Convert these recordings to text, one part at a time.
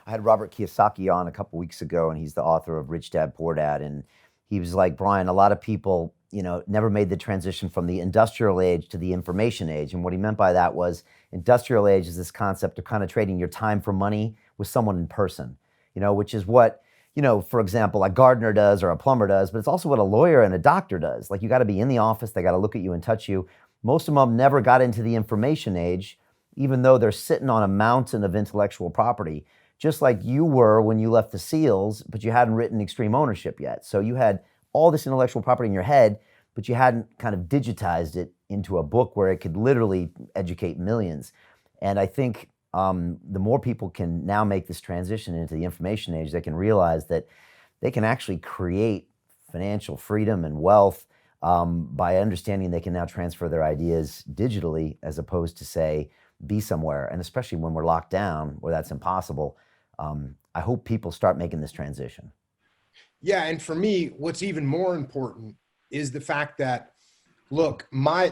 I had Robert Kiyosaki on a couple weeks ago, and he's the author of Rich Dad Poor Dad. And he was like, Brian, a lot of people, never made the transition from the industrial age to the information age. And what he meant by that was industrial age is this concept of kind of trading your time for money with someone in person, which is what, for example, a gardener does or a plumber does, but it's also what a lawyer and a doctor does. Like, you got to be in the office, they got to look at you and touch you. Most of them never got into the information age, even though they're sitting on a mountain of intellectual property, just like you were when you left the SEALs, but you hadn't written Extreme Ownership yet. So you had all this intellectual property in your head, but you hadn't kind of digitized it into a book where it could literally educate millions. And I think the more people can now make this transition into the information age, they can realize that they can actually create financial freedom and wealth by understanding they can now transfer their ideas digitally, as opposed to, say, be somewhere. And especially when we're locked down where that's impossible, I hope people start making this transition. Yeah. And for me, what's even more important is the fact that, look, my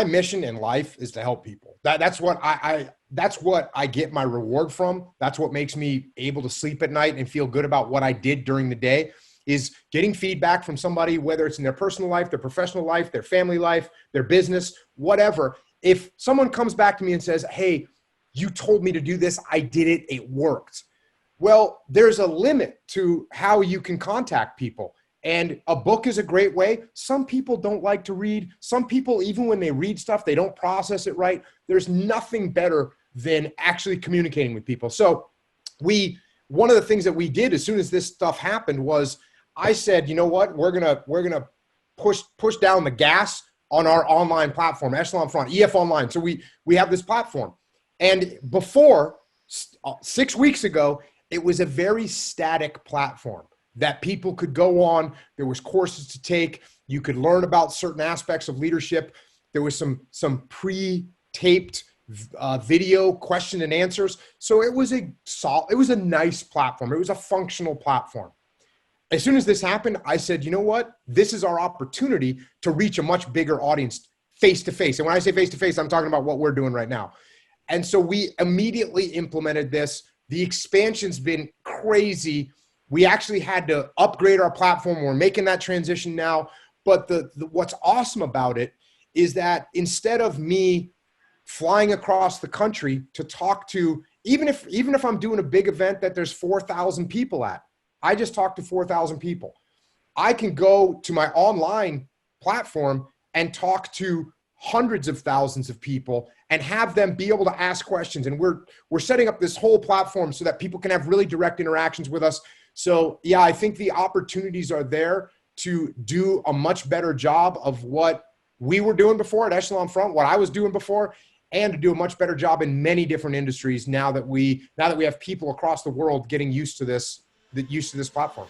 mission in life is to help people. That's what I get my reward from. That's what makes me able to sleep at night and feel good about what I did during the day, is getting feedback from somebody, whether it's in their personal life, their professional life, their family life, their business, whatever. If someone comes back to me and says, hey, you told me to do this, I did it, it worked. Well, there's a limit to how you can contact people. And a book is a great way. Some people don't like to read. Some people, even when they read stuff, they don't process it right. There's nothing better than actually communicating with people. So one of the things that we did as soon as this stuff happened was, I said, you know what, we're gonna push down the gas on our online platform, Echelon Front, EF Online. So we have this platform. And before, 6 weeks ago, it was a very static platform that people could go on. There was courses to take. You could learn about certain aspects of leadership. There was some pre-taped video question and answers. So it was a nice platform. It was a functional platform. As soon as this happened, I said, you know what? This is our opportunity to reach a much bigger audience face to face. And when I say face to face, I'm talking about what we're doing right now. And so we immediately implemented this. The expansion's been crazy. We actually had to upgrade our platform. We're making that transition now. But what's awesome about it is that instead of me flying across the country to talk to, even if I'm doing a big event that there's 4,000 people at, I just talked to 4,000 people. I can go to my online platform and talk to hundreds of thousands of people and have them be able to ask questions. And we're setting up this whole platform so that people can have really direct interactions with us. So yeah, I think the opportunities are there to do a much better job of what we were doing before at Echelon Front, what I was doing before, and to do a much better job in many different industries now that we have people across the world getting used to this platform.